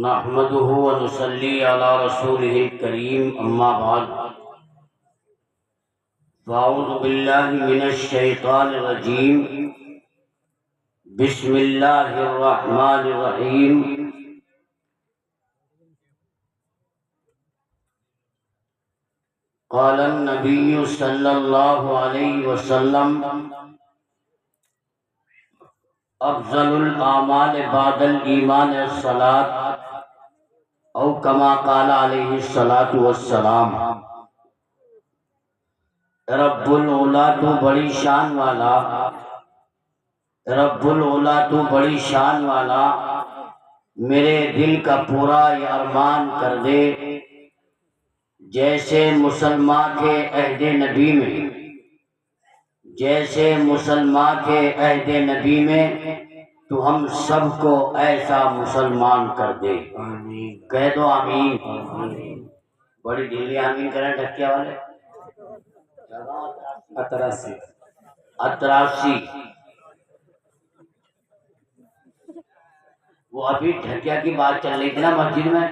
نحمده ونصلي على رسوله الكريم أما بعد فأعوذ بالله من الشيطان الرجيم بسم الله الرحمن الرحيم قال النبي صلى الله عليه وسلم افضل الاعمال بعد الایمان الصلاۃ او کما قال علیہ الصلاۃ والسلام۔ رب العلا تو بڑی شان والا، رب العلا تو بڑی شان والا، میرے دل کا پورا یہ ارمان کر دے جیسے مسلمان کے عہد نبی میں، جیسے مسلمان کے عہد نبی میں تو ہم سب کو ایسا مسلمان کر دے۔ کہہ دو آمین۔ بڑی دلی آمین کریں ڈھکیا والے۔ 83 وہ ابھی ڈھکیا کی بات چل رہی تھی نا مسجد میں،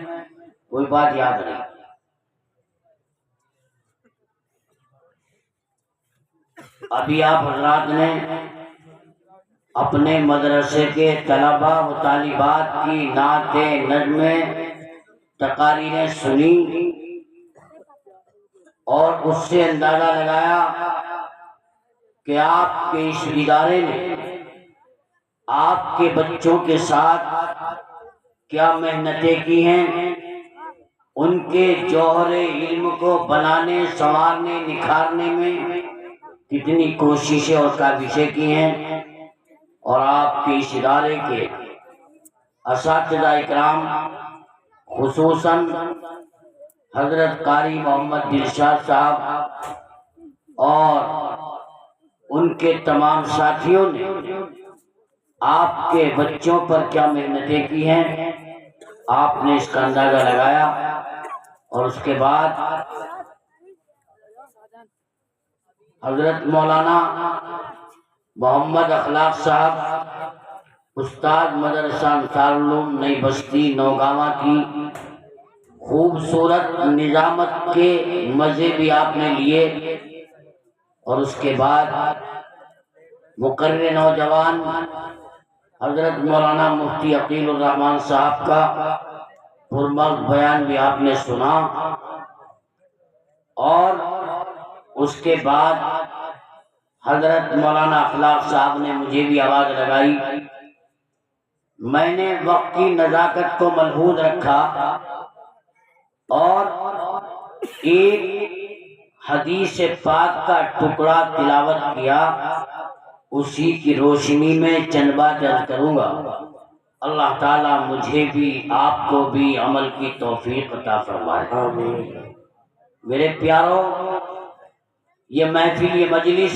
کوئی بات یاد نہیں۔ ابھی آپ حضرات نے اپنے مدرسے کے طلبہ و طالبات کی نعتیں، نظمیں، تقاریریں سنی اور اس سے اندازہ لگایا کہ آپ کے اس ادارے نے آپ کے بچوں کے ساتھ کیا محنتیں کی ہیں، ان کے جوہر علم کو بنانے، سنوارنے، نکھارنے میں کتنی کوششیں اور کاوشیں کی ہیں، اور آپ کے اس ادارے کے اساتذہ اکرام خصوصاً حضرت قاری محمد دلشاد صاحب اور ان کے تمام ساتھیوں نے آپ کے بچوں پر کیا محنتیں کی ہیں، آپ نے اس کا اندازہ لگایا۔ اور اس کے بعد حضرت مولانا محمد اخلاق صاحب استاد مدرسہ انصار العلوم نئی بستی نوگاواں کی خوبصورت نظامت کے مزے بھی آپ نے لیے، اور اس کے بعد مقرر نوجوان حضرت مولانا مفتی عقیل الرحمن صاحب کا پرمغز بیان بھی آپ نے سنا، اور اس کے بعد حضرت مولانا اخلاق صاحب نے مجھے بھی آواز لگائی۔ میں نے وقت کی نزاکت کو ملحوظ رکھا اور ایک حدیث پاک کا ٹکڑا تلاوت کیا، اسی کی روشنی میں چند بات عرض کروں گا۔ اللہ تعالیٰ مجھے بھی آپ کو بھی عمل کی توفیق عطا فرمائے۔ میرے پیاروں، یہ محفل، یہ مجلس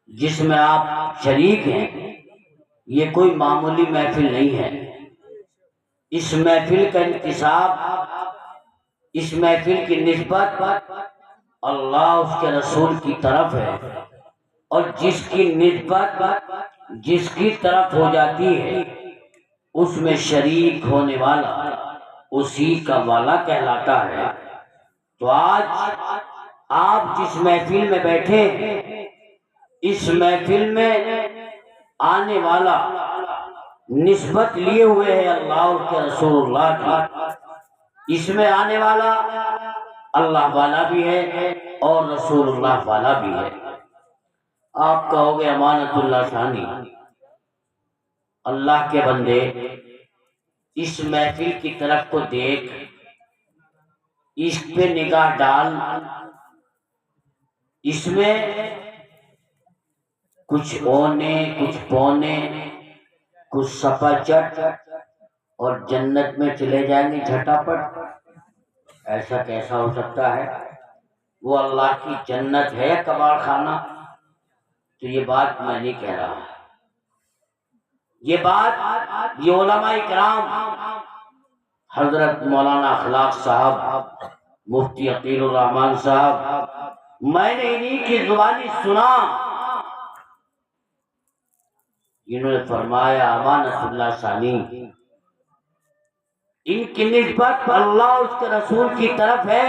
جس میں آپ شریک ہیں، یہ کوئی معمولی محفل نہیں ہے۔ اس محفل کا انتساب، اس محفل کی نسبت اللہ اس کے رسول کی طرف ہے، اور جس کی نسبت جس کی طرف ہو جاتی ہے اس میں شریک ہونے والا اسی کا والا کہلاتا ہے۔ تو آج آپ جس محفل میں بیٹھے ہیں، اس محفل میں آنے والا نسبت لیے ہوئے ہے اللہ اور کے رسول اللہ کی۔ اس میں آنے والا اللہ والا بھی ہے اور رسول اللہ والا بھی ہے۔ آپ کہو گے امانت اللہ ثانی، اللہ کے بندے اس محفل کی طرف کو دیکھ، اس پہ نگاہ ڈال، اس میں کچھ اونے، کچھ پونے، کچھ سپا چٹ اور جنت میں چلے جائیں گے جھٹاپٹ۔ ایسا کیسا ہو سکتا ہے؟ وہ اللہ کی جنت ہے یا کباڑ خانہ؟ تو یہ بات میں نہیں کہہ رہا، یہ بات یہ علماء اکرام حضرت مولانا اخلاق صاحب، مفتی عقیل الرحمن صاحب، میں نے انہی کی زبانی سنا، انہوں نے فرمایا امانت اللہ ثانی، ان کی نسبت اللہ اور اس کے رسول کی طرف ہے،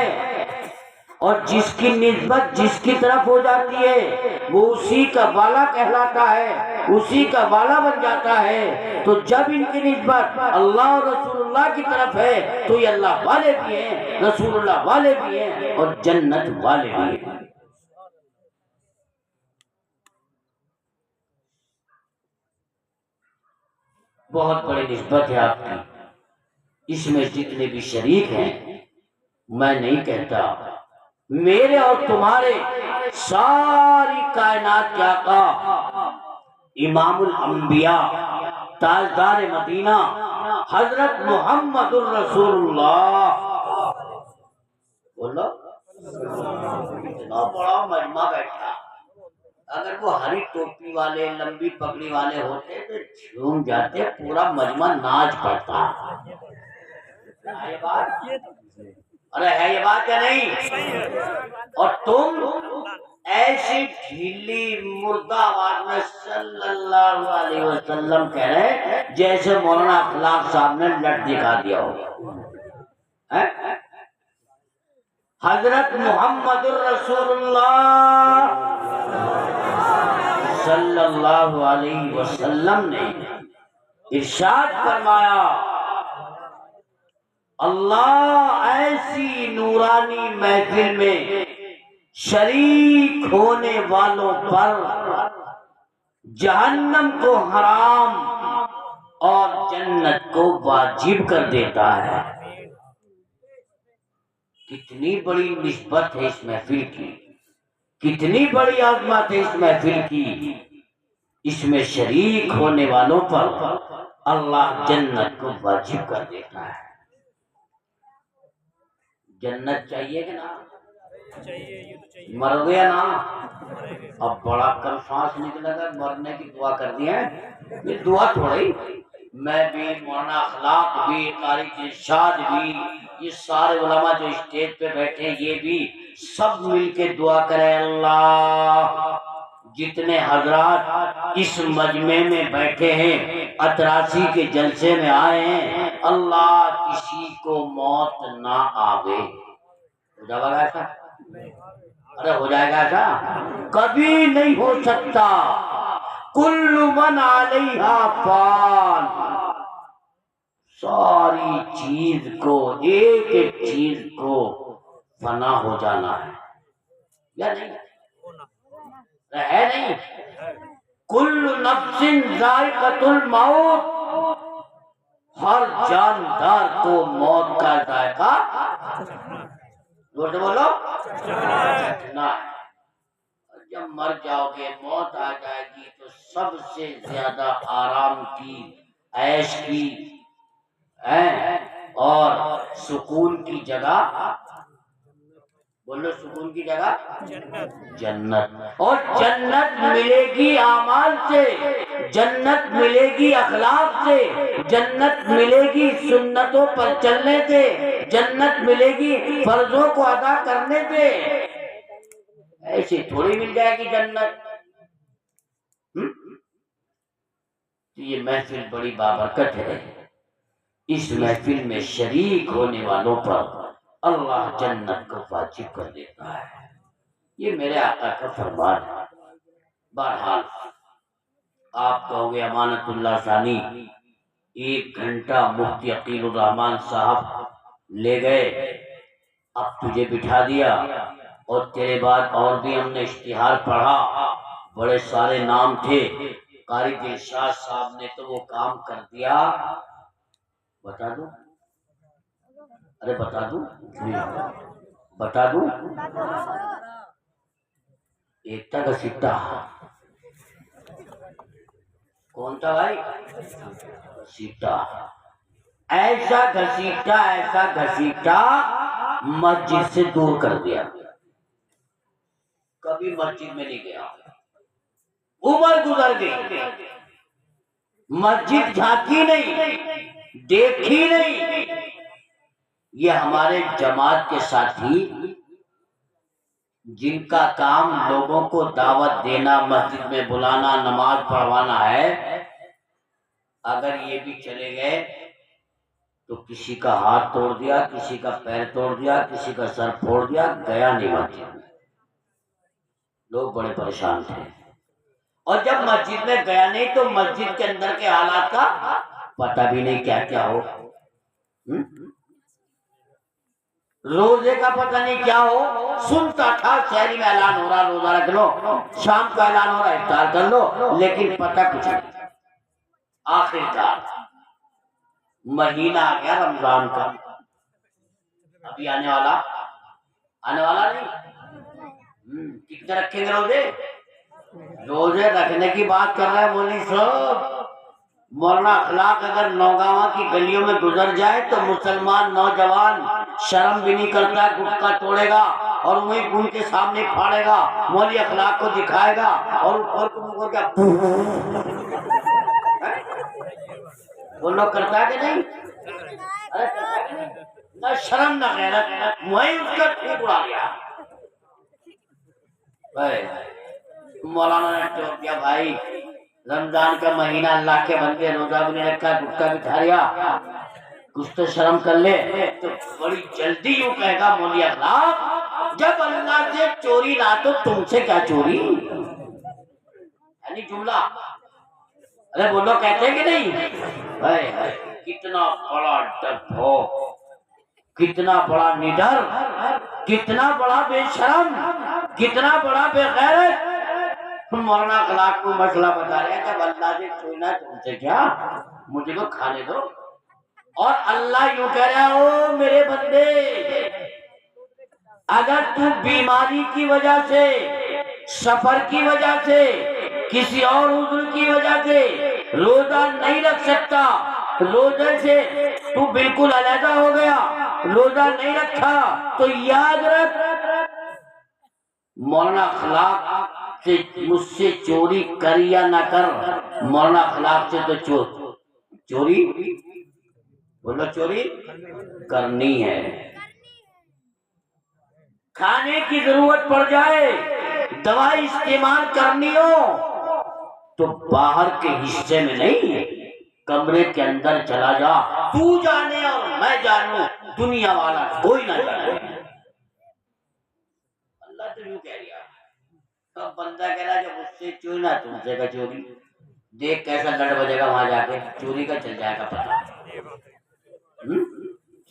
اور جس کی نسبت جس کی طرف ہو جاتی ہے وہ اسی کا والا کہلاتا ہے، اسی کا والا بن جاتا ہے۔ تو جب ان کی نسبت اللہ اور رسول اللہ کی طرف ہے تو یہ اللہ والے بھی ہیں، رسول اللہ والے بھی ہیں، اور جنت والے بھی ہیں۔ بہت بڑی نسبت ہے آپ کی۔ اس میں جتنے بھی شریک ہیں، میں نہیں کہتا، میرے اور تمہارے ساری کائنات کے آقا امام الانبیاء تاجدار مدینہ حضرت محمد الرسول اللہ، بولو اتنا بڑا مجمع بیٹھا، اگر وہ ہری ٹوپی والے لمبی پگڑی والے ہوتے تو جھوم جاتے، پورا مجمع ناچ پڑتا۔ ہے یہ بات؟ ارے ہے یہ بات یا نہیں؟ اور تم ایسی ڈھیلی مردہ آواز میں صلی اللہ علیہ وسلم کہہ رہے جیسے مولانا اخلاق صاحب نے لٹ دکھا دیا ہو۔ حضرت محمد الرسول اللہ صلی اللہ علیہ وسلم نے ارشاد فرمایا، اللہ ایسی نورانی محفل میں شریک ہونے والوں پر جہنم کو حرام اور جنت کو واجب کر دیتا ہے۔ کتنی بڑی نسبت ہے اس محفل کی، کتنی بڑی عظمت ہے اس محفل کی۔ اس میں شریک ہونے والوں پر اللہ جنت کو واجب کر دیتا ہے۔ جنت چاہیے کہ نا؟ مر گیا نا؟ اب بڑا کم سانس نکلے گا، مرنے کی دعا کر دی ہے، یہ دعا تھوڑی، میں بھی، مولانا اخلاق بھی، قاری ارشاد بھی، یہ سارے علماء جو اسٹیج پہ بیٹھے یہ بھی سب مل کے دعا کریں، اللہ جتنے حضرات اس مجمع میں بیٹھے ہیں، 88 کے جلسے میں آئے ہیں، اللہ کسی کو موت نہ آوے۔ ہو جائے گا ایسا؟ ارے ہو جائے گا ایسا؟ کبھی نہیں ہو سکتا۔ کل من علیہا فان، ساری چیز کو، ایک ایک چیز کو فنا ہو جانا ہے یا نہیں؟ ہے نہیں؟ کل نفس ذائقۃ الموت، ہر جاندار کو موت کا ذائقہ بولو چکھنا ہے۔ جب مر جاؤ گے، موت آ جائے گی تو سب سے زیادہ آرام کی، عیش کی اور سکون کی جگہ، بولو سکون کی جگہ جنت۔ اور جنت ملے گی اعمال سے، جنت ملے گی اخلاق سے، جنت ملے گی سنتوں پر چلنے سے، جنت ملے گی فرضوں کو ادا کرنے سے۔ ایسی تھوڑی مل جائے گی جنت۔ یہ محفل بڑی بابرکت ہے، اس محفل میں شریک ہونے والوں پر اللہ جنت کو واجب کر دیتا ہے۔ یہ میرے آقا کا فرمان ہے۔ بہرحال آپ کہو گے امانت اللہ ثانی 1 گھنٹہ مفتی عقیل الرحمان صاحب لے گئے، اب تجھے بٹھا دیا، اور تیرے بعد اور بھی ہم نے اشتہار پڑھا، بڑے سارے نام تھے، قاری دلشاد صاحب نے تو وہ کام کر دیا۔ بتا دوں؟ ارے بتا دوں؟ بتا دوں؟ ایک تھا گھسیٹا، کون تھا بھائی؟ گھسیٹا، ایسا گھسیٹا، ایسا گھسیٹا مسجد سے دور کر دیا، کبھی مسجد میں نہیں گیا، عمر گزر گئی، مسجد جھانکی نہیں، دیکھی نہیں۔ یہ ہمارے جماعت کے ساتھی جن کا کام لوگوں کو دعوت دینا، مسجد میں بلانا، نماز پڑھوانا ہے، اگر یہ بھی چلے گئے تو کسی کا ہاتھ توڑ دیا، کسی کا پیر توڑ دیا، کسی کا سر پھوڑ دیا، گیا نہیں مسجد میں۔ لوگ بڑے پریشان تھے، اور جب مسجد میں گیا نہیں تو مسجد کے اندر کے حالات کا پتہ بھی نہیں کیا کیا ہو، روزے کا پتہ نہیں کیا ہو۔ سنتا تھا شہری میں اعلان ہو رہا روزہ رکھ لو، شام کا اعلان ہو رہا افطار کر لو، لیکن پتہ کچھ نہیں۔ آخر کار مہینہ آ گیا رمضان کا، ابھی آنے والا نہیں۔ کتنے رکھیں گے روزے؟ روزے رکھنے کی بات کر رہے ہیں مولوی صاحب۔ مولانا اخلاق اگر نوگاواں کی گلیوں میں گزر جائے تو مسلمان نوجوان شرم بھی نہیں کرتا، گٹکا توڑے گا اور وہیں ان کے سامنے پھاڑے گا، مولوی اخلاق کو دکھائے گا، اور وہ لوگ کرتا ہے کہ نہیں؟ نہ شرم نہ غیرت، وہیں اس کا ٹھیک اڑا گیا۔ مولانا نے ٹوک دیا، بھائی رمضان کا مہینہ، اللہ کے بندے، روزہ بھی نہیں رکھا، گٹکا بھی کھا لیا، کچھ تو شرم کر لے۔ تو بڑی جلدی یوں کہے گا مولوی اخلاق، جب اللہ سے چوری نہ تو تم سے کیا چوری؟ یعنی جملہ، ارے بولو کہتے ہیں کہ نہیں؟ کتنا بڑا ڈرپوک، کتنا بڑا نڈر، کتنا بڑا بے شرم، کتنا بڑا بے غیرت۔ مولانا اخلاق کو مسئلہ بتا رہے ہیں، جب اللہ سے چھونا تم سے کیا، مجھے کو کھانے دو۔ اور اللہ یوں کہہ رہا ہے، او میرے بندے، اگر تو بیماری کی وجہ سے، سفر کی وجہ سے، کسی اور عذر کی وجہ سے روزہ نہیں رکھ سکتا، روزے سے تو بالکل علیحدہ ہو گیا، روزہ نہیں رکھا، تو یاد رکھ مولانا اخلاق سے مجھ سے چوری کر یا نہ کر، مولانا اخلاق سے تو چوری بولو چوری کرنی ہے۔ کھانے کی ضرورت پڑ جائے، دوائی استعمال کرنی ہو تو باہر کے حصے میں نہیں، کمرے کے اندر چلا جا، تو جانے اور میں جانوں، دنیا والا کوئی نہ جانے۔ اللہ تو یوں کہہ رہا، اب بندہ کہہ رہا جب اس سے چوری نہ تم سے کا چوری، دیکھ کیسا لڑ بجے گا وہاں جا کے، چوری کا چل جائے گا پتہ۔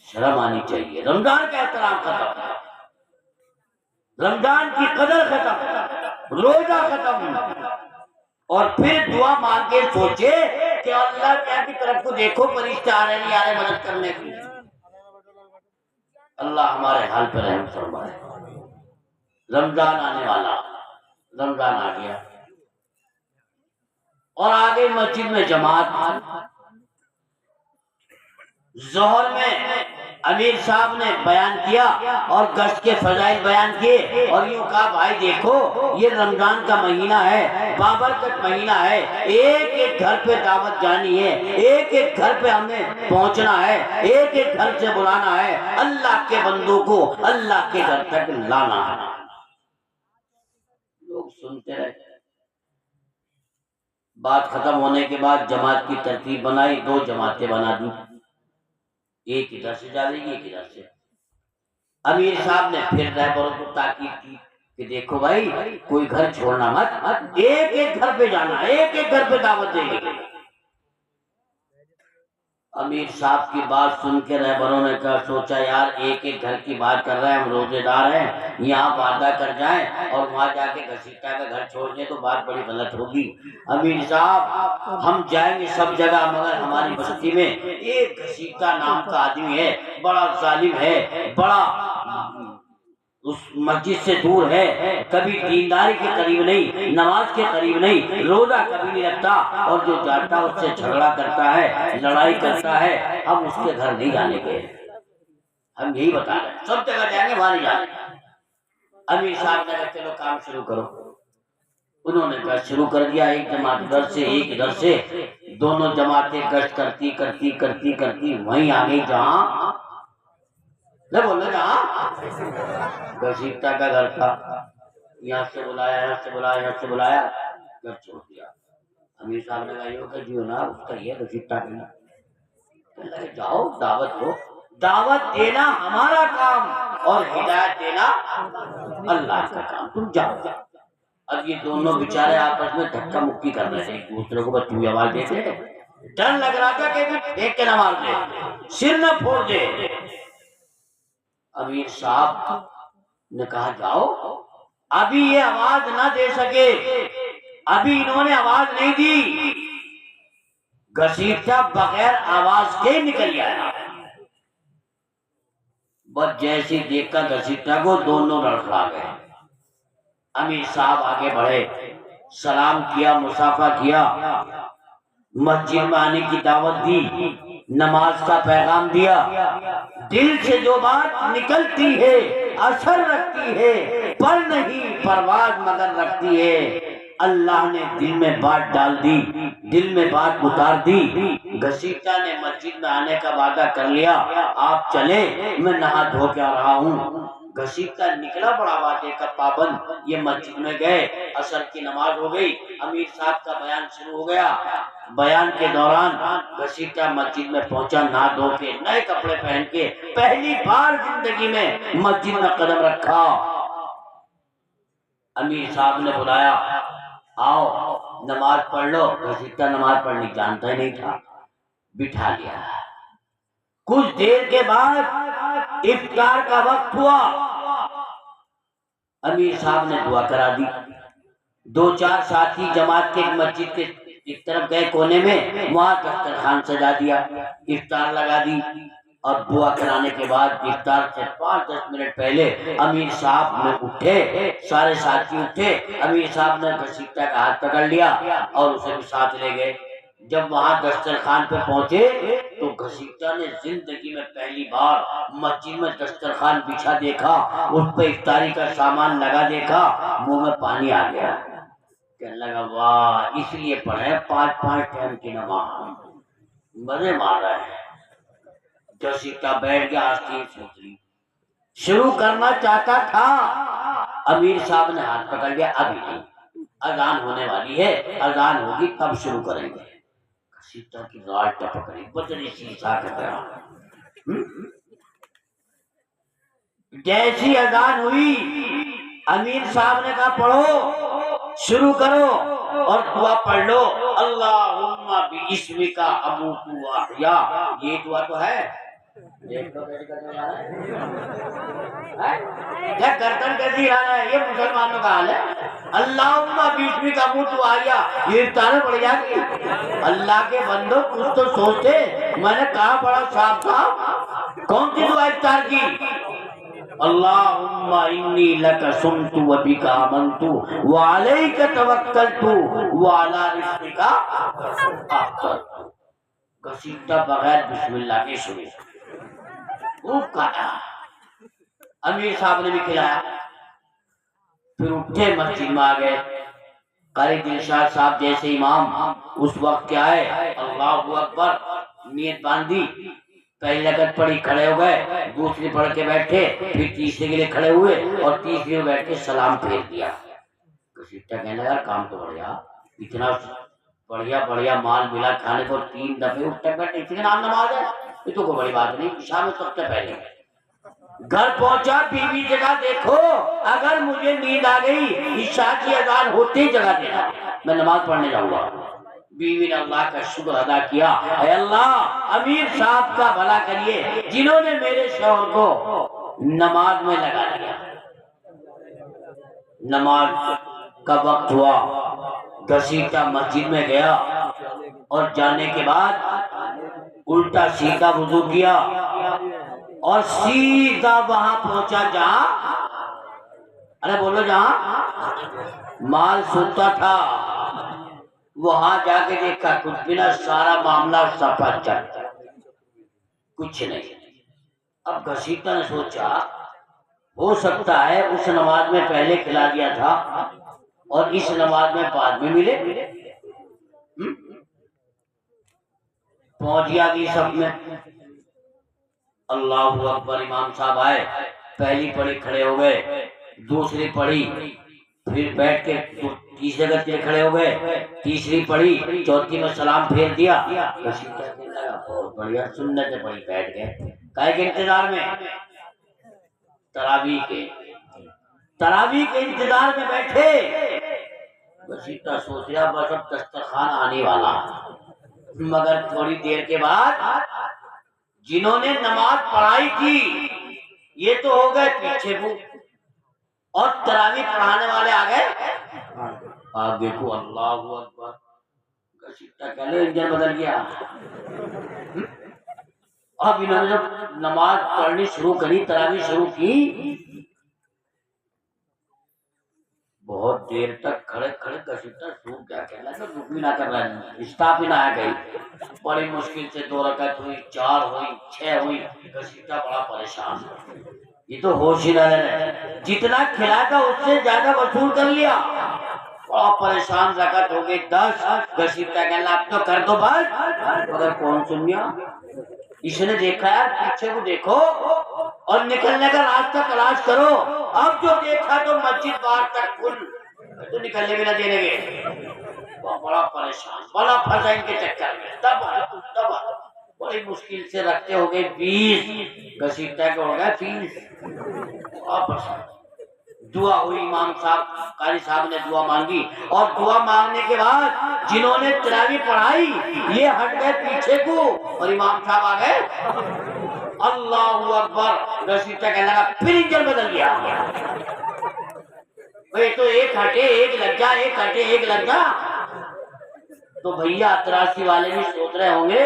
شرم آنی چاہیے۔ رمضان کا احترام ختم، رمضان کی قدر ختم، روزہ ختم، اور پھر دعا مانگ کے سوچے کہ اللہ کیا کی طرف کو دیکھو، فرشتے آ رہے نہیں آ رہے مدد کرنے کی۔ اللہ ہمارے حال پر رحم فرمائے۔ رمضان آنے والا، رمضان آ گیا، اور آگے مسجد میں جماعت۔ ظہر میں امیر صاحب نے بیان کیا اور گشت کے فضائل بیان کیے، اور یوں کہا بھائی دیکھو یہ رمضان کا مہینہ ہے، بابرکت مہینہ ہے، ایک ایک گھر پہ دعوت جانی ہے، ایک ایک گھر پہ ہمیں پہنچنا ہے، ایک ایک گھر سے بلانا ہے، اللہ کے بندوں کو اللہ کے گھر تک لانا ہے۔ لوگ سنتے رہتے، بات ختم ہونے کے بعد جماعت کی ترتیب بنائی، 2 جماعتیں بنا دی، ایک ادھر سے جا رہی ہے، ایک ادھر سے۔ امیر صاحب نے پھر رہبروں کو تاکید کی کہ دیکھو بھائی کوئی گھر چھوڑنا مت، ایک ایک گھر پہ جانا، ایک ایک گھر پہ دعوت دیں گے۔ امیر صاحب کی بات سن کے رہبروں نے کہا، سوچا یار ایک ایک گھر کی بات کر رہے ہیں، ہم روزے دار ہیں، یہاں وعدہ کر جائیں اور وہاں جا کے گھسیٹا کا گھر چھوڑ دیں تو بات بڑی غلط ہوگی۔ امیر صاحب ہم جائیں گے سب جگہ، مگر ہماری بستی میں ایک گھسیٹا نام کا آدمی ہے، بڑا ظالم ہے، بڑا اس مسجد سے دور ہے، کبھی دینداری کے قریب نہیں، نماز کے قریب نہیں، روزہ کبھی نہیں رکھتا، اور جو جاتا اس سے جھگڑا کرتا ہے، لڑائی کرتا ہے، ہم اس کے گھر نہیں جانے کے، ہم یہی بتا رہے ہیں، سب جگہ جائیں گے وہاں نہیں جانے۔ امیر صاحب نے کہا چلو کام شروع کرو، انہوں نے گشت شروع کر دیا، ایک جماعت ادھر سے ایک ادھر سے، دونوں جماعتیں گشت کرتی کرتی کرتی کرتی وہیں آ گئی جہاں نہ بولنا جہاں گھسیٹا کا گھر تھا۔ یہاں سے بلایا، یہاں سے بلایا، یہاں سے بلایا، گھر چھوڑ دیا۔ امیر صاحب نے کہا یہ کہ جیو نا اس کا یہ گھسیٹا نہیں، کہنے لگے جاؤ دعوت دو، دعوت دینا ہمارا کام اور ہدایت دینا اللہ کا کام، تم جاؤ۔ اب یہ دونوں بیچارے آپس میں دھکا مکی کر رہے تھے، ایک دوسرے کو بچوں آواز دیتے، ڈر لگ رہا تھا کہ پھینک کے نہ مار دے، سر نہ پھوڑ دے۔ امیر صاحب نے کہا جاؤ، ابھی یہ آواز نہ دے سکے، ابھی انہوں نے آواز نہیں دی، گھسیٹا بغیر آواز کے نکل آیا، بس جیسے دیکھا گھسیٹا کو دونوں لڑکھڑا گئے۔ امیر صاحب آگے بڑھے، سلام کیا، مصافحہ کیا، مسجد میں آنے کی دعوت دی، نماز کا پیغام دیا۔ دل سے جو بات نکلتی ہے اثر رکھتی ہے، پر نہیں پرواز مگر رکھتی ہے۔ اللہ نے دل میں بات ڈال دی، دل میں بات اتار دی۔ گھسیٹا نے مسجد میں آنے کا وعدہ کر لیا، آپ چلیں میں نہا دھو کے آ رہا ہوں۔ گھسیٹا نکلا بڑا وعدے کا پابند، یہ مسجد میں گئے، عصر کی نماز ہو گئی، امیر صاحب کا بیان شروع ہو گیا۔ بیان کے دوران گھسیٹا مسجد میں پہنچا، نہا دھو کے نئے کپڑے پہن کے، پہلی بار زندگی میں مسجد میں قدم رکھا۔ امیر صاحب نے بلایا، آؤ نماز پڑھ لو۔ گھسیٹا نماز پڑھنی جانتا ہی نہیں تھا، بٹھا لیا۔ کچھ دیر کے بعد افطار کا وقت ہوا، امیر صاحب نے دعا کرا دی۔ دو چار ساتھی جماعت کے مسجد کے ایک طرف گئے کونے میں، وہاں دسترخوان سجا دیا، افطار لگا دی، اور دعا کرانے کے بعد افطار سے 5-10 منٹ پہلے امیر صاحب نے اٹھے، سارے ساتھی اٹھے، امیر صاحب نے گھسیٹا کا ہاتھ پکڑ لیا اور اسے بھی ساتھ لے گئے۔ جب وہاں دسترخوان پہ پہنچے تو گھسیٹا نے زندگی میں پہلی بار مسجد میں دسترخوان بچھا دیکھا، اس پہ افطاری کا سامان لگا دیکھا، منہ میں پانی آ گیا۔ کہنے لگا واہ، اس لیے پڑھے 5 ٹائم کی نماز، مزے مار رہے ہیں۔ گھسیٹا بیٹھ گیا، آستین سوچ لی، شروع کرنا چاہتا تھا، امیر صاحب نے ہاتھ پکڑ لیا، ابھی نہیں، اذان ہونے والی ہے، اذان ہوگی تب شروع کریں گے۔ گھسیٹا کی رال ٹپک رہی، بجری شیشہ کر رہا۔ جیسی اذان ہوئی امیر صاحب نے کہا پڑھو، شروع کرو اور دعا پڑھ لو، اللہم باسمک اموت واحیا۔ یہ دعا تو ہے، گردن کیسی حال ہے، یہ مسلمانوں کا حال ہے۔ اللہم باسمک اموت واحیا، یہ افطار پڑھ جاتی ہے۔ اللہ کے بندو کچھ تو سوچتے، میں نے کہا بڑا صاحب تھا، کون سی دعا افطار کی؟ اللہم انی لک صمت و بک آمنت و علیک توکلت و علی رزقک افطرت۔ گھسیٹا بغیر بسم اللہ کے شروع، خوب کھایا، امیر صاحب نے بھی کھلایا۔ پھر اٹھے مسجد میں آ گئے، قاری دلشاد صاحب جیسے امام اس وقت کیا ہے، اللہ اکبر، نیت باندھی، پہلی رکعت پڑھی، کھڑے ہو گئے، دوسری پڑھ کے بیٹھے، پھر تیسرے کے لیے کھڑے ہوئے اور تیسری میں بیٹھ کے سلام پھیر دیا۔ گھسیٹا کہنے لگا کام تو بڑھیا، اتنا بڑھیا مال ملا کھانے کو، 3 دفعے اٹھتے بیٹھے، اسی کے نام نماز ہے، یہ تو کوئی بڑی بات نہیں۔ شام میں سب سے پہلے گھر پہنچا، بیوی سے کہا دیکھو اگر مجھے نیند آ گئی عشاء کی اذان ہوتے ہی جگہ دینا، میں نماز پڑھنے جاؤں گا۔ بیوی نے اللہ کا شکر ادا کیا، اے اللہ امیر صاحب کا بھلا کریے جنہوں نے میرے شوہر کو نماز میں لگا دیا۔ نماز کا وقت ہوا، گھسیٹا مسجد میں گیا اور جانے کے بعد الٹا سیدھا وضو کیا اور سیدھا وہاں پہنچا جہاں، ارے بولو، جہاں مال سوتا تھا۔ وہاں جا کے دیکھا کچھ بھی نہ، سارا معاملہ سفا چل، کچھ نہیں۔ اب گھسیٹا نے سوچا ہو سکتا ہے اس نماز میں پہلے کھلا دیا تھا اور اس نماز میں بعد میں ملے۔ پہنچ گیا اگلی صف میں، اللہ اکبر، امام صاحب آئے، پہلی پڑھی کھڑے ہو گئے، دوسری پڑھی، پھر بیٹھ کے تیسرے گھنٹے کھڑے ہو گئے، تیسری پڑھی، چوتھی میں سلام پھیر دیا، بہت بڑھیا سنت پڑھی، بیٹھ گئے کائے کے انتظار میں؟ تراویح کے انتظار میں بیٹھے۔ بسیطہ سوچ رہا بس اب دسترخوان آنے والا، مگر تھوڑی دیر کے بعد جنہوں نے نماز پڑھائی تھی یہ تو ہو گئے پیچھے کو، اور تراویح پڑھانے والے آ گئے آگے کو۔ اللہ اکبر، گسیٹا کہلے انجن بدل گیا۔ اب انہوں نے جب نماز پڑھنی شروع کری، تراویح شروع کی، بہت دیر تک کھڑے کھڑے گسیٹا سوکھ گیا، کہنے لگا رک بھی نہ کر رہا ہے، اسٹاپ ہی نہ آ گئی۔ بڑی مشکل سے 2 رکعت ہوئی، 4 ہوئی، 6 ہوئی، گسیٹا بڑا پریشان، یہ تو ہوش ہی نہ رہے، جتنا کھلا تھا اس سے زیادہ وصول کر لیا، بڑا پریشان، رکعت ہو گئی 10، گسیٹا کہنا اب تو کر دو بس، مگر کون سن گیا؟ اس نے دیکھا یار پیچھے کو دیکھو اور نکلنے کا راستہ تلاش کرو، اب جو دیکھا تو مسجد باہر تک کھل، تو نکلنے بھی نہ دینے گے، بڑا پریشان، بڑا پھنسا ان کے چکر میں، تب بڑی مشکل سے رکھتے ہو گئے 20، گسیٹا کے ہو گئے 30، واپس دعا ہوئی، امام صاحب قاری صاحب نے دعا مانگی، اور دعا مانگنے کے بعد جنہوں نے تراویح پڑھائی یہ ہٹ گئے پیچھے کو اور امام صاحب آ گئے۔ اللہ اکبر، گسیٹا کہنے لگا پھر انجن بدل گیا، بھئی تو ایک ہٹے ایک لگ جا، ایک ہٹے ایک لگ جا۔ تو بھیا تراسی والے بھی سوچ رہے ہوں گے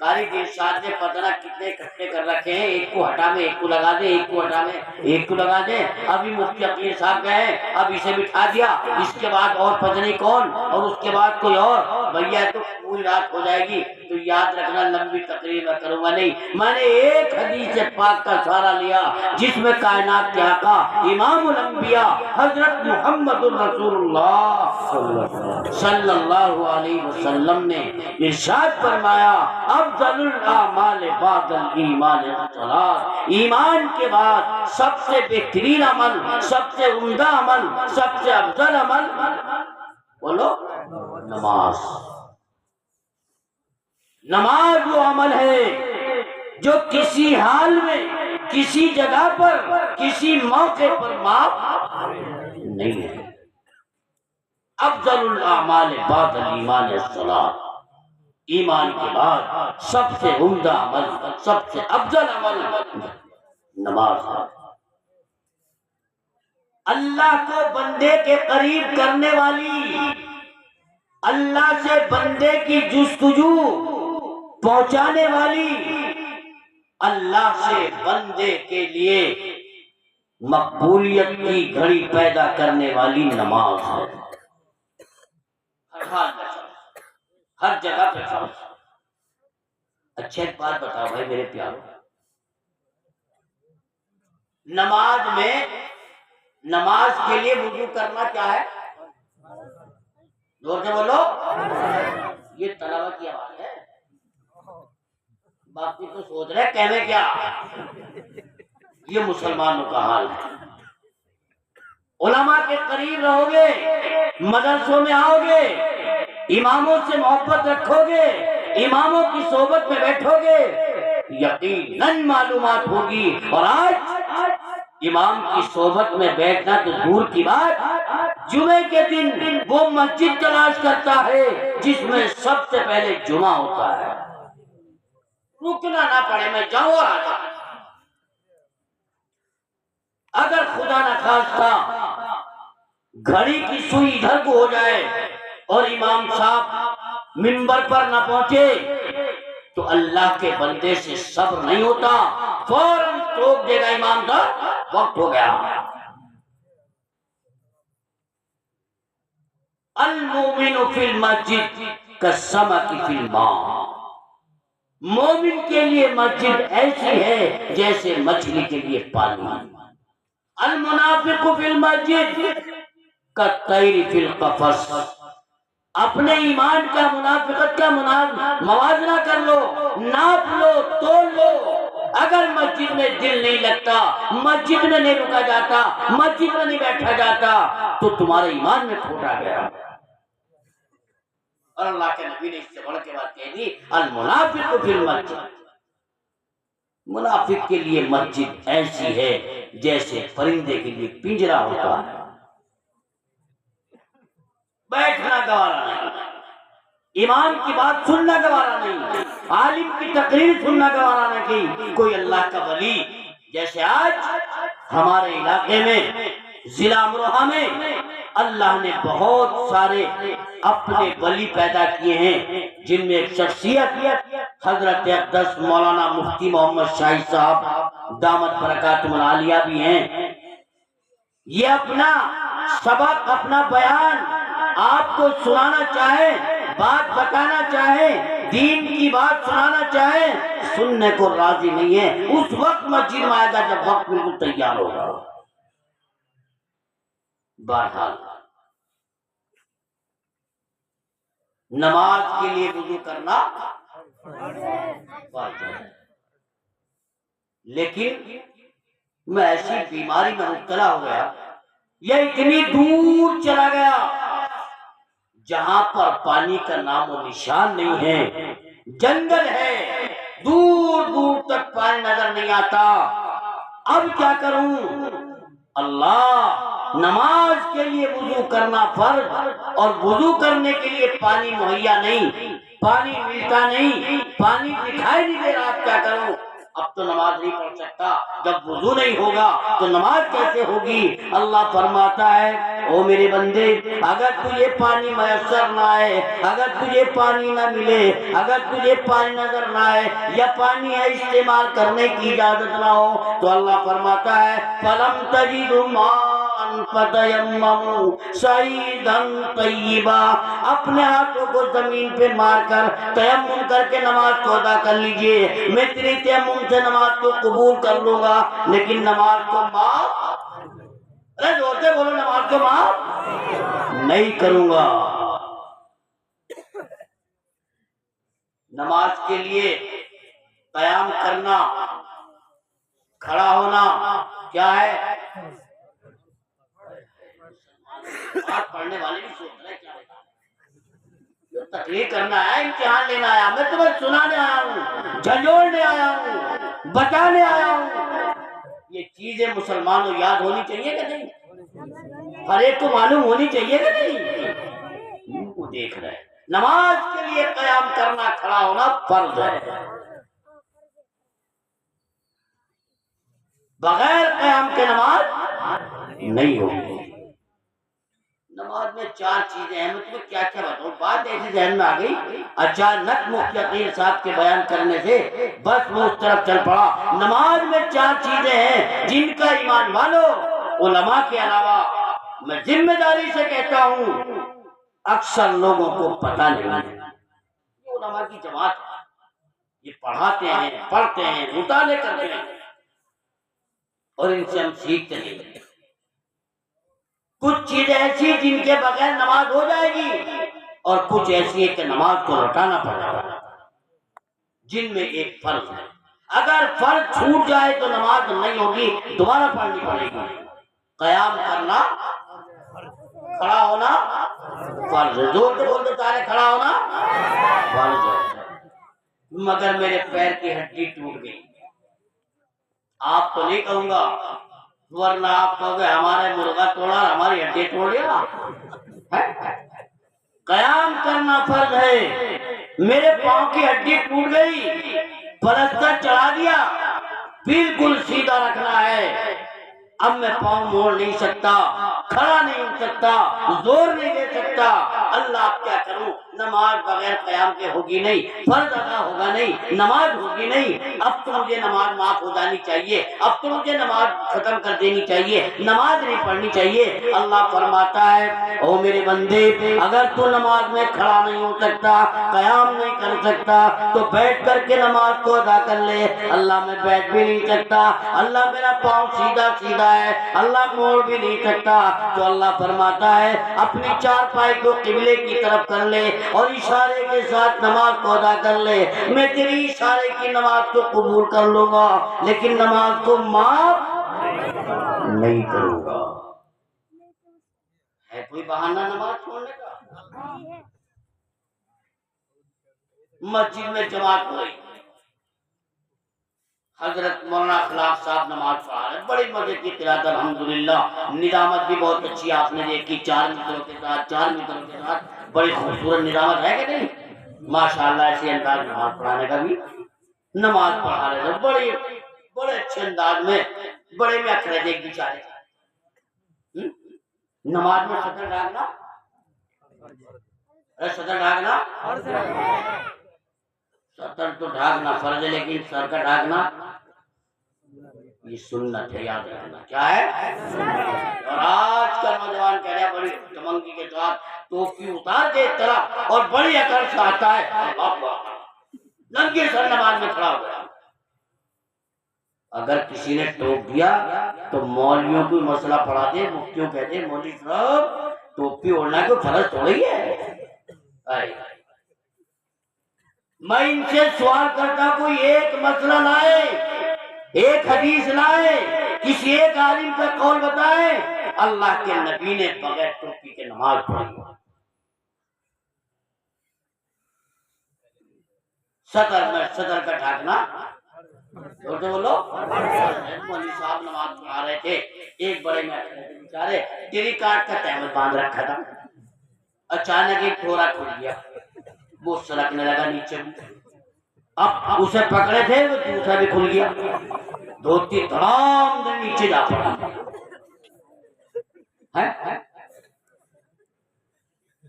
قاری دلشاد نے پتہ نہ کتنے اکٹھے کر رکھے ہیں، ایک کو ہٹا میں ایک کو لگا دیں، ایک کو ہٹا میں ایک کو لگا دیں، ابھی مفتی عقیل صاحب گئے اب اسے بٹھا دیا، اس کے بعد اور پتہ نہیں کون، اور اس کے بعد کوئی اور، بھیا تو پوری رات ہو جائے گی۔ تو یاد رکھنا لمبی تقریر میں کروں گا نہیں، میں نے ایک حدیث پاک کا سہارا لیا جس میں کائنات کے آقا امام الانبیاء حضرت محمد الرسول اللہ صلی اللہ علیہ وسلم نے ارشاد فرمایا افضل الاعمال بعد الایمان الصلاۃ، ایمان کے بعد سب سے بہترین عمل، سب سے عمدہ عمل، سب سے افضل عمل بولو نماز۔ نماز وہ عمل ہے جو کسی حال میں، کسی جگہ پر، کسی موقع پر معاف نہیں ہے۔ افضل الاعمال بعد الایمان الصلاۃ، ایمان کے بعد سب سے عمدہ عمل، سب سے افضل عمل نماز ہے۔ اللہ کو بندے کے قریب کرنے والی، اللہ سے بندے کی جستجو پہنچانے والی، اللہ سے بندے کے لیے مقبولیت کی گھڑی پیدا کرنے والی نماز ہے۔ ہر حال میں ہر جگہ پہ فرض۔ اچھا ایک بات بتاؤ بھائی میرے پیارو، نماز میں، نماز کے لیے وضو کرنا کیا ہے؟ زور سے بولو، یہ طلبہ کی آواز ہے، باقی تو سوچ رہے کہنے کیا، یہ مسلمانوں کا حال ہے۔ علماء کے قریب رہو گے، مدرسوں میں آؤ گے، اماموں سے محبت رکھو گے، اماموں کی صحبت میں بیٹھو گے، یقیناً معلومات ہوگی۔ اور آج امام کی صحبت میں بیٹھنا تو دور کی بات، جمعے کے دن وہ مسجد تلاش کرتا ہے جس میں سب سے پہلے جمعہ ہوتا ہے، رکنا نہ پڑے میں جاؤں اور آ جاؤں۔ اگر خدا نہ خواستہ گھڑی کی سوئی ادھر کو ہو جائے اور امام صاحب منبر پر نہ پہنچے تو اللہ کے بندے سے صبر نہیں ہوتا، فوراً ٹوک دے گا امام صاحب وقت ہو گیا۔ المومن فی المسجد کالسمک فی الماء، مومن کے لیے مسجد ایسی ہے جیسے مچھلی کے لیے پانی۔ المنافق فی المسجد کالطیر فی القفص، اپنے ایمان کا منافقت کا موازنہ کر لو، ناپ لو، تول لو۔ اگر مسجد میں دل نہیں لگتا، مسجد میں نہیں رکا جاتا، مسجد میں نہیں بیٹھا جاتا، تو تمہارے ایمان میں کھوٹ آ گیا۔ اور اللہ کے نبی نے اس سے بڑھ کے بات کہہ دی، المنافق فی المسجد، منافق کے لیے مسجد ایسی ہے جیسے پرندے کے لیے پنجرا ہوتا ہے، بیٹھنا گوارا نہیں، امام کی بات سننا گوارا نہیں، عالم کی تقریر سننا گوارا نہیں۔ کوئی اللہ کا ولی، جیسے آج ہمارے علاقے میں ضلع امروہہ میں اللہ نے بہت سارے اپنے ولی پیدا کیے ہیں، جن میں ایک شخصیت حضرت اقدس مولانا مفتی محمد شاہی صاحب دامت برکاتہم العالیہ بھی ہیں۔ یہ اپنا سبق، اپنا بیان آپ کو سنانا چاہیں، بات بتانا چاہیں، دین کی بات سنانا چاہیں، سننے کو راضی نہیں ہے۔ اس وقت مسجد میں آئے گا جب وقت بالکل تیار ہوگا۔ بہرحال نماز کے لیے وضو کرنا واجب ہے، لیکن میں ایسی بیماری میں مبتلا ہو گیا، یہ اتنی دور چلا گیا جہاں پر پانی کا نام و نشان نہیں ہے، جنگل ہے، دور دور تک پانی نظر نہیں آتا۔ اب کیا کروں؟ اللہ، نماز کے لیے وضو کرنا فرض، اور وضو کرنے کے لیے پانی مہیا نہیں، پانی ملتا نہیں، پانی دکھائی نہیں دے رہا، کیا کروں؟ اب تو نماز نہیں پڑھ سکتا، جب وضو نہیں ہوگا تو نماز کیسے ہوگی؟ اللہ فرماتا ہے، او میرے بندے، اگر تجھے پانی میسر نہ آئے، اگر تجھے پانی نہ ملے، اگر تجھے پانی نظر نہ آئے، یا پانی ہے استعمال کرنے کی اجازت نہ ہو، تو اللہ فرماتا ہے فَلَمْ تَجِدُوا مَاءً فَتَيَمَّمُوا صَعِيدًا طَيِّبًا، اپنے ہاتھوں کو زمین پہ مار کر تیمم کر کے نماز کو ادا کر لیجئے۔ میں تیری تیمم سے نماز کو قبول کر لوں گا، لیکن نماز کو معاف، ارے زور سے بولو، نماز کو معاف نہیں کروں گا۔ نماز کے لیے قیام کرنا، کھڑا ہونا کیا ہے؟ بات پڑھنے والے بھی سوچ رہے کیا ہوتا ہے، تقریر کرنا ہے، امتحان لینا آیا، میں تمہیں سنانے آیا ہوں، جھنجھوڑنے آیا ہوں، بتانے آیا ہوں۔ یہ چیزیں مسلمانوں یاد ہونی چاہیے کہ نہیں؟ ہر ایک کو معلوم ہونی چاہیے کہ نہیں؟ ان کو دیکھ رہے، نماز کے لیے قیام کرنا، کھڑا ہونا فرض ہے، بغیر قیام کے نماز نہیں ہوگی۔ نماز میں چار چیزیں ہیں، میں تمہیں کیا کیا بتاؤں، بات ایسی ذہن میں آ گئی اچانک مفتی عقیل صاحب کے بیان کرنے سے، بس میں اس طرف چل پڑا۔ نماز میں چار چیزیں ہیں جن کا ایمان والو، علماء کے علاوہ میں ذمہ داری سے کہتا ہوں اکثر لوگوں کو پتہ نہیں ہے۔ یہ علماء کی جماعت ہے، یہ پڑھاتے ہیں، پڑھتے ہیں، مطالعے کرتے ہیں، اور ان سے ہم سیکھتے نہیں۔ کچھ چیزیں ایسی جن کے بغیر نماز ہو جائے گی، اور کچھ ایسی ہے کہ نماز کو لوٹانا پڑے گا، جن میں ایک فرض ہے۔ اگر فرض چھوٹ جائے تو نماز نہیں ہوگی، دوبارہ پڑھنی پڑے گی۔ قیام کرنا، کھڑا ہونا فرض ہے، زور سے بولتے سارے، کھڑا ہونا فرض ہے۔ مگر میرے پیر کی ہڈی ٹوٹ گئی، آپ تو نہیں کہوں گا، ورنہ آپ کہو گے ہمارے مرغا توڑا اور ہماری ہڈی توڑ دیا۔ قیام کرنا فرض ہے، میرے پاؤں کی ہڈی ٹوٹ گئی، پلستر چڑھا دیا، بالکل سیدھا رکھنا ہے، اب میں پاؤں موڑ نہیں سکتا، کھڑا نہیں ہو سکتا، زور نہیں دے سکتا، اللہ اب کیا کروں؟ نماز بغیر قیام کے ہوگی نہیں، فرض ادا ہوگا نہیں، نماز ہوگی نہیں، اب تو مجھے نماز معاف ہو جانی چاہیے، اب تو مجھے نماز ختم کر دینی چاہیے، نماز نہیں پڑھنی چاہیے۔ اللہ فرماتا ہے، او میرے بندے، اگر تو نماز میں کھڑا نہیں ہو سکتا، قیام نہیں کر سکتا، تو بیٹھ کر کے نماز کو ادا کر لے۔ اللہ میں بیٹھ بھی نہیں سکتا، اللہ میرا پاؤں سیدھا سیدھا ہے، اللہ موڑ بھی نہیں سکتا، تو اللہ فرماتا ہے اپنی چارپائی کو قبلے کی طرف کر لے اور اشارے کے ساتھ نماز کو ادا کر لے، میں تیری اشارے کی نماز کو قبول کر لوں گا، لیکن نماز کو معاف نہیں کروں گا۔ کوئی بہانہ نماز چھوڑنے کا؟ مسجد میں جماعت ہوئی، حضرت مولانا اخلاق صاحب نماز پڑھا رہے، بڑی مزے کی قرات، الحمدللہ نظامت بھی بہت اچھی آپ نے دیکھی، 4 متروں کے ساتھ بڑی خوبصورت نظامت ہے کہ نہیں؟ ماشاءاللہ ایسے انداز نماز پڑھانے کا بھی نماز پڑھا رہے تھے بڑے اچھے انداز میں، بڑے میں اکھڑے دیکھ بیچارے نماز میں سطر ڈھانکنا، سطر ڈھانکنا، سطر تو ڈھانکنا فرض ہے، لیکن سر کا ڈھانکنا یہ سنت ہے، یاد رکھنا کیا ہے؟ اور آج کا نوجوان کہہ رہا ہے بڑی دمنگی کے ساتھ ٹوپی اتار کے طرح اور بڑی عقل سے آتا ہے، ننگے سر نماز میں کھڑا ہو گیا۔ اگر کسی نے ٹوک دیا تو مولویوں کو مسئلہ پڑھا دے، مفتیوں کہتے ہیں مولوی صاحب ٹوپی اوڑھنا کوئی فرض تھوڑی ہے۔ میں ان سے سوال کرتا کوئی ایک مسئلہ لائے، ایک حدیث لائے، کسی ایک عالم کا قول بتائے اللہ کے نبی نے بغیر ٹوپی کے نماز پڑھی۔ صدر کا ڈھانکنا، اور تو بولو مولوی صاحب نماز پڑھا رہے تھے، ایک بڑے میں بیچارے ٹیری کارڈ کا تحمل باندھ رکھا تھا، اچانک ایک ٹھورا کھل گیا، وہ سلکنے لگا نیچے، اب اسے پکڑے تھے وہ دوسرا بھی کھل گیا، دھوتی دھڑام دے نیچے جا پڑا۔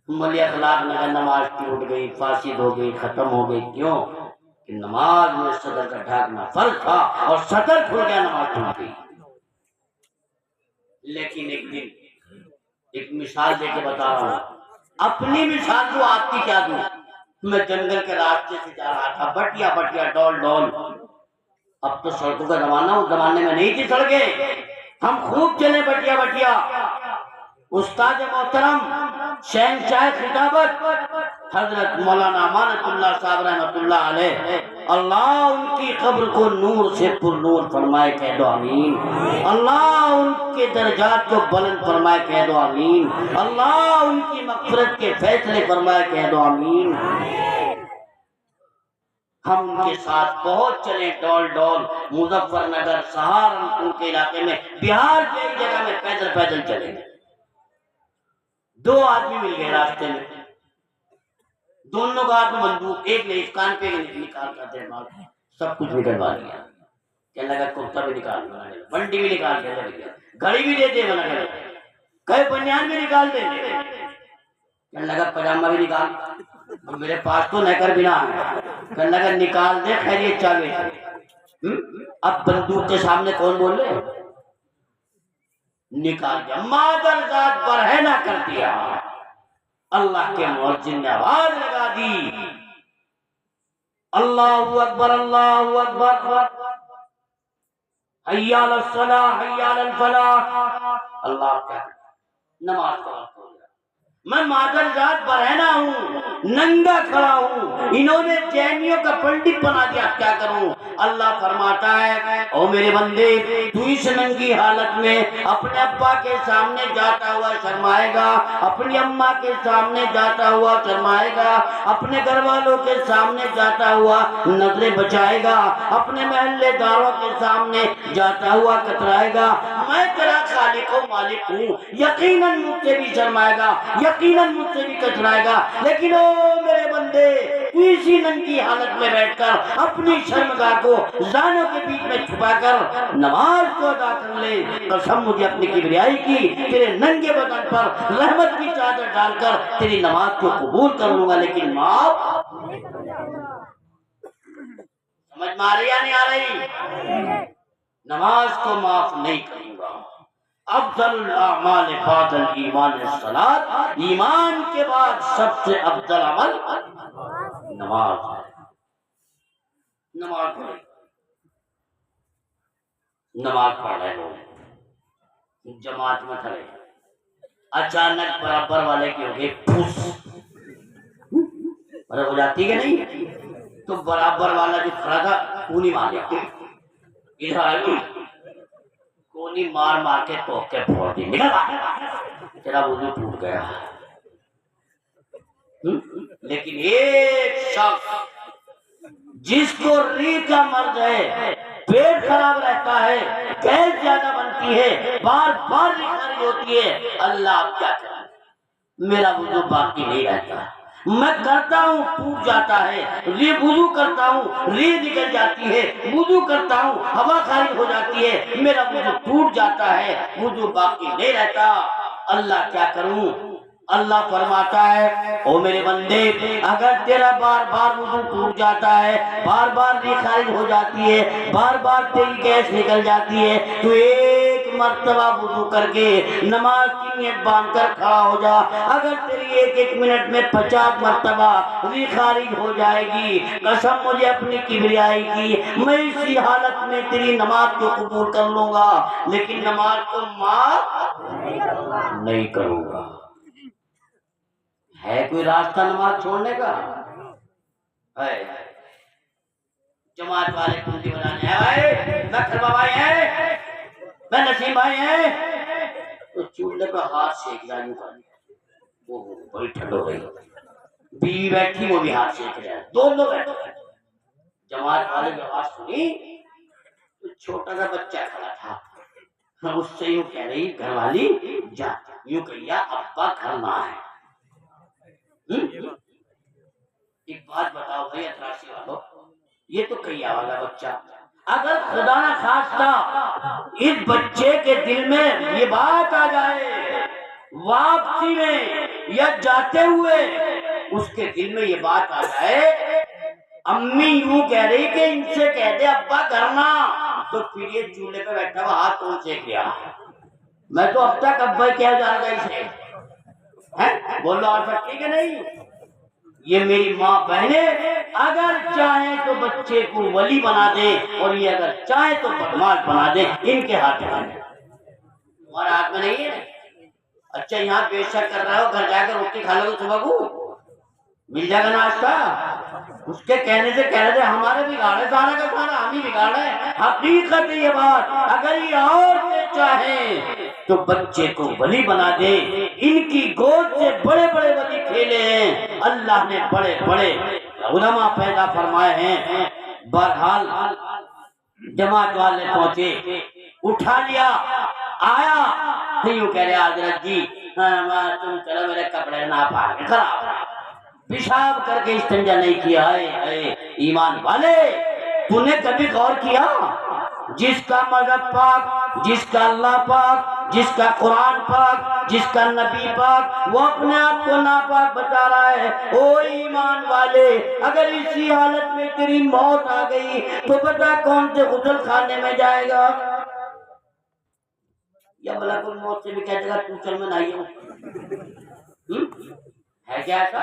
مولوی اخلاق نے نماز ٹوٹ گئی، فاسد ہو گئی، ختم ہو گئی، کیوں کہ نماز میں صدر کا ڈھانکنا فرض تھا اور صدر کھل گیا، نماز ٹوٹ گئی۔ لیکن ایک دن ایک مثال دے کے بتا رہا ہوں، اپنی مثال جو آپ کی کیا دوں، میں جنگل کے راستے سے جا رہا تھا، بٹیا ڈول ڈول، اب تو سڑکوں کا زمانہ، اس زمانے میں نہیں تھی سڑکیں، ہم خوب چلے بٹیا۔ استاد محترم شہنشاہ خطابت حضرت مولانا امانت اللہ صاحب رحمۃ اللہ علیہ، اللہ ان کی قبر کو نور سے پر نور فرمائے، کہہ دو آمین۔ اللہ ان کے درجات کو بلند فرمائے، کہہ دو آمین۔ اللہ ان کی مغفرت کے فیصلے فرمائے، کہہ دو آمین۔ ہم ان کے ساتھ بہت چلے، ڈول مظفر نگر سہارنپور کے علاقے میں، بہار کی ایک جگہ میں پیدل چلے، 2 آدمی مل گئے راستے میں، دونوں کا ہاتھ میں بندوق، ایک نے اس کان پہ نکال کر دے مار، سب کچھ نکلوا لیا، کہنے لگا کرتا بھی نکال دے، بنڈی بھی نکال دے، گھڑی بھی دے دے، بنا کر کہے بنیان بھی نکال دے، کہنے لگا پجامہ بھی نکال، میرے پاس تو نکر بھی نہ آیا، کہنے لگا نکال دے، خیریت چاہیے۔ اب بندوق کے سامنے کون بول رہے؟ نکال دیا، مادر ذات برہنہ کر دیا، اللہ کے مؤذن نے آواز لگا دی، اللہ اکبر اللہ اکبر، حی علی الصلاۃ حی علی الفلاح، اللہ کیا نماز کا وقت ہو گیا، میں مادر ذات برہنہ ہوں، ننگا کھڑا ہوں، انہوں نے جینیوں کا پنڈت بنا دیا، کیا کروں؟ اللہ فرماتا ہے او میرے بندے، تو اس ننگی حالت میں اپنے ابا کے سامنے جاتا ہوا شرمائے گا، اپنی اماں کے سامنے جاتا ہوا شرمائے گا، اپنے گھر والوں کے سامنے جاتا ہوا نظریں بچائے گا، اپنے محلے داروں کے سامنے جاتا ہوا کترائے گا، میں تیرا خالق و مالک ہوں، یقیناً مجھ سے بھی شرمائے گا، یقیناً مجھ سے بھی کترائے گا، لیکن او میرے بندے، تو اسی ننگی حالت میں بیٹھ کر اپنی شرمگاہ کو زانوں کے بیچ میں چھپا کر نماز کو ادا کر لے، قسم مجھے اپنی کبریائی کی، تیرے ننگے بدن پر رحمت کی چادر ڈال کر تیری نماز کو قبول کر لوں گا، لیکن معاف سمجھ میں آ رہی یا نہیں آ رہی؟ نماز کو معاف نہیں کروں گا۔ افضل الاعمال بعد الایمان الصلاۃ، ایمان کے بعد سب سے افضل عمل نماز ہے۔ نماز پڑھ رہے ہو، جماعت میں کھڑے، اچانک برابر والے کی ہوگی پھوس، ہو جاتی کہ نہیں؟ تو برابر والا جو کھڑا تھا کونی مار گیا، ادھر آئی کونی مار کے توکے پھوڑ دی، تیرا وضو ٹوٹ گیا. لیکن ایک شخص جس کو ری کا مرض ہے، پیٹ خراب رہتا ہے، گیس زیادہ بنتی ہے، بار بار ری خارج ہوتی ہے، اللہ اب کیا کرے، میرا وضو باقی نہیں رہتا، میں کرتا ہوں ٹوٹ جاتا ہے، وضو کرتا ہوں ری نکل جاتی ہے، وضو کرتا ہوں ہوا خارج ہو جاتی ہے، میرا وضو ٹوٹ جاتا ہے، وضو باقی نہیں رہتا، اللہ کیا کروں؟ اللہ فرماتا ہے او میرے بندے، اگر تیرا بار بار وضو ٹوٹ جاتا ہے، بار بار ری خارج ہو جاتی ہے، بار بار تیری گیس نکل جاتی ہے، تو ایک مرتبہ وضو کر کے نماز کی نیت باندھ کر کھڑا ہو جا. اگر تیری ایک منٹ میں 50 مرتبہ ری خارج ہو جائے گی، قسم مجھے اپنی کبریائی کی، میں اسی حالت میں تیری نماز کو قبول کر لوں گا، لیکن نماز کو معاف نہیں کروں گا. ہے کوئی راستہ نماز چھوڑنے کا؟ ہے. جماعت والے کنڈی بجانے آئے، نکھر بابائی ہیں، میں نسیم بھائی ہیں، تو چولہے پہ ہاتھ سیک رہا یوں کر، وہ بڑی ٹھنڈ ہو گئی، بیوی بیٹھی وہ بھی ہاتھ سیک رہا ہے، دونوں بیٹھے. جماعت والے نے آواز سنی تو چھوٹا سا بچہ کھڑا تھا، اس سے یوں کہہ رہی گھر والی جا، یوں کہیا ابا گھر نہ ہے. ایک بات بتاؤ بھائی اتراسی والو، یہ تو کیا والا بچہ، اگر خدا نہ خواستہ اس بچے کے دل میں یہ بات آ جائے، واپسی میں یا جاتے ہوئے اس کے دل میں یہ بات آ جائے، امی یوں کہہ رہی کہ ان سے کہہ دے ابا کرنا، تو پھر یہ چولہے پہ بیٹھا ہوا ہاتھ کون سیک گیا؟ میں تو اب تک ابا کیا جا رہا اسے، بولو آ سکتی کہ نہیں؟ یہ میری ماں بہنیں اگر چاہیں تو بچے کو ولی بنا دے، اور یہ اگر چاہیں تو بدماش بنا دے، ان کے ہاتھ میں ہے، تمہارے ہاتھ میں نہیں ہے. اچھا یہاں بے شک کر رہا ہو، گھر جا کر روٹی کھا لو تو صبح کو مل جائے گا ناشتہ. اس کے کہنے سے کہہ رہے تھے ہمارے بگاڑے سارا کا سارا ہم ہی بگاڑے. حقیقت یہ بات، اگر یہ عورتیں چاہیں تو بچے کو ولی بنا دے، ان کی گود سے بڑے بڑے ولی کھیلے ہیں، اللہ نے بڑے بڑے علماء پیدا فرمائے ہیں. بہرحال جماعت والے پہنچے، اٹھا لیا، آیا یوں کہہ رہے حضرت جی تم چلو میرے کپڑے نہ پاک خراب، پیشاب کر کے استنجا نہیں کیا. ہے ایمان والے، تو نے کبھی غور کیا جس کا مذہب پاک، جس کا اللہ پاک، جس کا قرآن پاک، جس کا نبی پاک، وہ اپنے آپ کو ناپاک بتا رہا ہے. او ایمان والے، اگر اسی حالت میں تیری موت آ گئی تو بتا کون سے غسل خانے میں جائے گا؟ یا ملک الموت سے بھی کہتے گا تو چل میں نہیں ہوں؟ ہے کیا ایسا؟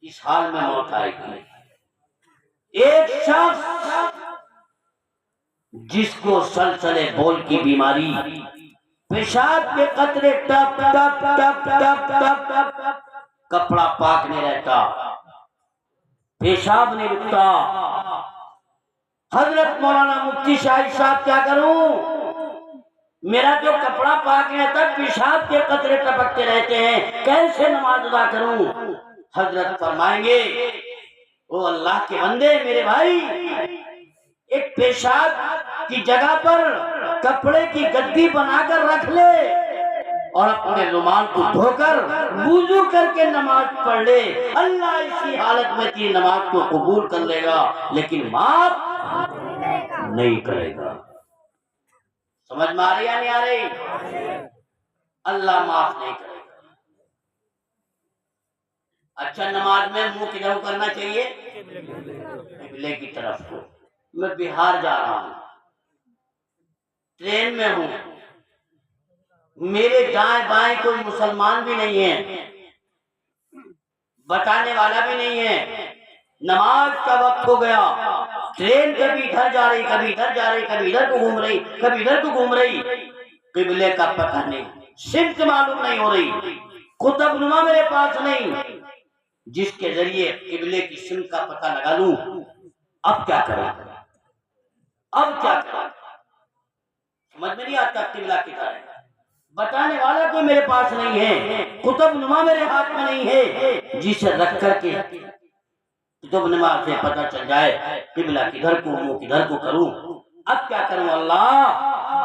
اس حال میں موت آئے گی. ایک شخص جس کو سلسلے بول کی بیماری، پیشاب کے قطرے ٹپ ٹپ ٹپ ٹپ ٹپ ٹپ، کپڑا پاک نہیں رہتا، پیشاب نہیں رکتا. حضرت مولانا مفتی شاہد صاحب کیا کروں، میرا جو کپڑا پاک رہتا پیشاب کے قطرے ٹپکتے رہتے ہیں، کیسے نماز ادا کروں؟ حضرت فرمائیں گے او اللہ کے بندے میرے بھائی، ایک پیشاب کی جگہ پر کپڑے کی گدی بنا کر رکھ لے اور اپنے رومال کو دھو کر وضو کر کے نماز پڑھ لے، اللہ اسی حالت میں تیری نماز کو قبول کر لے گا، لیکن معاف نہیں کرے گا. سمجھ میں آ رہی یا نہیں آ رہی؟ اللہ معاف نہیں کرے گا. اچھا نماز میں منہ کدھر کرنا چاہیے؟ قبلے کی طرف کو. میں بہار جا رہا ہوں، ٹرین میں ہوں، میرے دائیں بائیں کوئی مسلمان بھی نہیں ہے، بتانے والا بھی نہیں ہے، نماز کا وقت ہو گیا، ٹرین کبھی ادھر جا رہی کبھی ادھر جا رہی، کبھی ادھر کو گھوم رہی کبھی ادھر کو گھوم رہی، قبلے کا پتہ نہیں، سمت معلوم نہیں ہو رہی، قطب نما میرے پاس نہیں جس کے ذریعے قبلے کی سمت کا پتہ لگا لوں. اب کیا کریں؟ اب کیا کریں؟ سمجھ میں نہیں آتا قبلہ کدھر ہے. بتانے والا کوئی میرے پاس نہیں ہے، قطب نما میرے ہاتھ میں نہیں ہے جسے رکھ کر کے قطب نما سے پتہ چل جائے قبلہ کدھر کو، منہ کدھر کو کروں۔ اب کیا کروں اللہ؟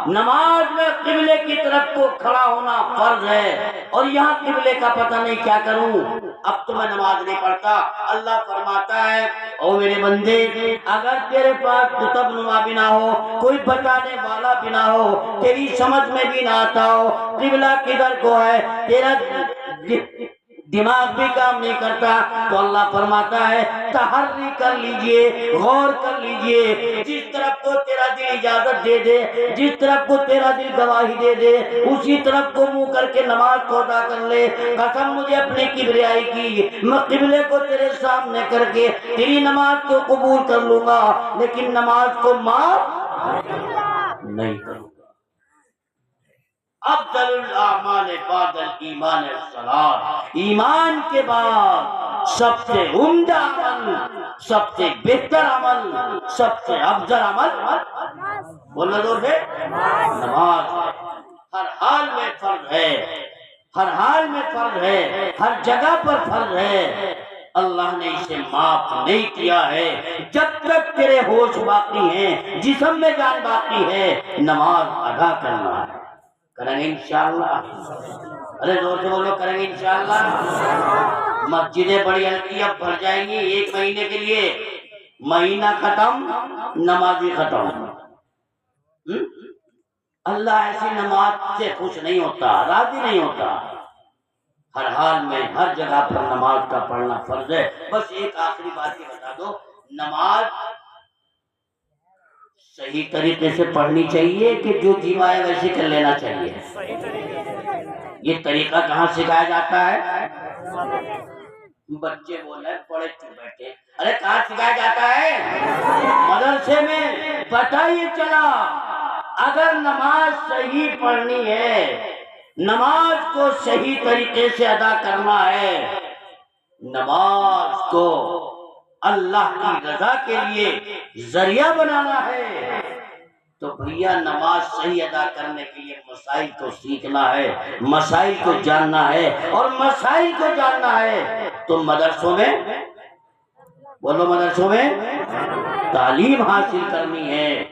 نماز میں قبلے کی طرف کو کھڑا ہونا فرض ہے اور یہاں قبلے کا پتہ نہیں، کیا کروں؟ اب تو میں نماز نہیں پڑھتا۔ اللہ فرماتا ہے او میرے بندے، اگر تیرے پاس قطب نما بھی نہ ہو، کوئی بتانے والا بھی نہ ہو، تیری سمجھ میں بھی نہ آتا ہو قبلہ کدھر کو ہے، تیرا دماغ بھی کام نہیں کرتا، تو اللہ فرماتا ہے تحری کر لیجئے، غور کر لیجئے، جس طرف کو تیرا دل اجازت دے دے، جس طرف کو تیرا دل گواہی دے دے، اسی طرف کو منہ کر کے نماز کو ادا کر لے۔ قسم مجھے اپنی کبریائی کی، میں قبلے کو تیرے سامنے کر کے تیری نماز کو قبول کر لوں گا، لیکن نماز کو معاف نہیں کروں گا۔ افضل الاعمال بعد الایمان الصلاۃ، ایمان کے بعد سب سے عمدہ عمل، سب سے بہتر عمل، سب سے افضل عمل بولنا دور ہے نماز۔ ہر حال میں فرض ہے، ہر حال میں فرض ہے، ہر جگہ پر فرض ہے۔ اللہ نے اسے معاف نہیں کیا ہے۔ جب تک تیرے ہوش باقی ہیں، جسم میں جان باقی ہے، نماز ادا کرنا ہے۔ کریں گے انشاءاللہ؟ ارے زور سے بولو، کریں گے انشاءاللہ؟ مسجدیں بڑی ہلکی اب بھر جائیں گی ایک مہینے کے لیے، مہینہ ختم نمازی ختم۔ اللہ ایسی نماز سے خوش نہیں ہوتا، راضی نہیں ہوتا۔ ہر حال میں ہر جگہ پر نماز کا پڑھنا فرض ہے۔ بس ایک آخری بات یہ بتا دو، نماز صحیح طریقے سے پڑھنی چاہیے کہ جو جی آئے ویسے کر لینا چاہیے؟ یہ طریقہ کہاں سکھایا جاتا ہے؟ بچے بولے پڑھے چپ بیٹھے، ارے کہاں سکھایا جاتا ہے؟ مدرسے میں۔ پتہ ہی چلا اگر نماز صحیح پڑھنی ہے، نماز کو صحیح طریقے سے ادا کرنا ہے، نماز کو اللہ کی رضا کے لیے ذریعہ بنانا ہے، تو بھیا نماز صحیح ادا کرنے کے لیے مسائل کو سیکھنا ہے، مسائل کو جاننا ہے، اور مسائل کو جاننا ہے تو مدرسوں میں بولو، مدرسوں میں تعلیم حاصل کرنی ہے۔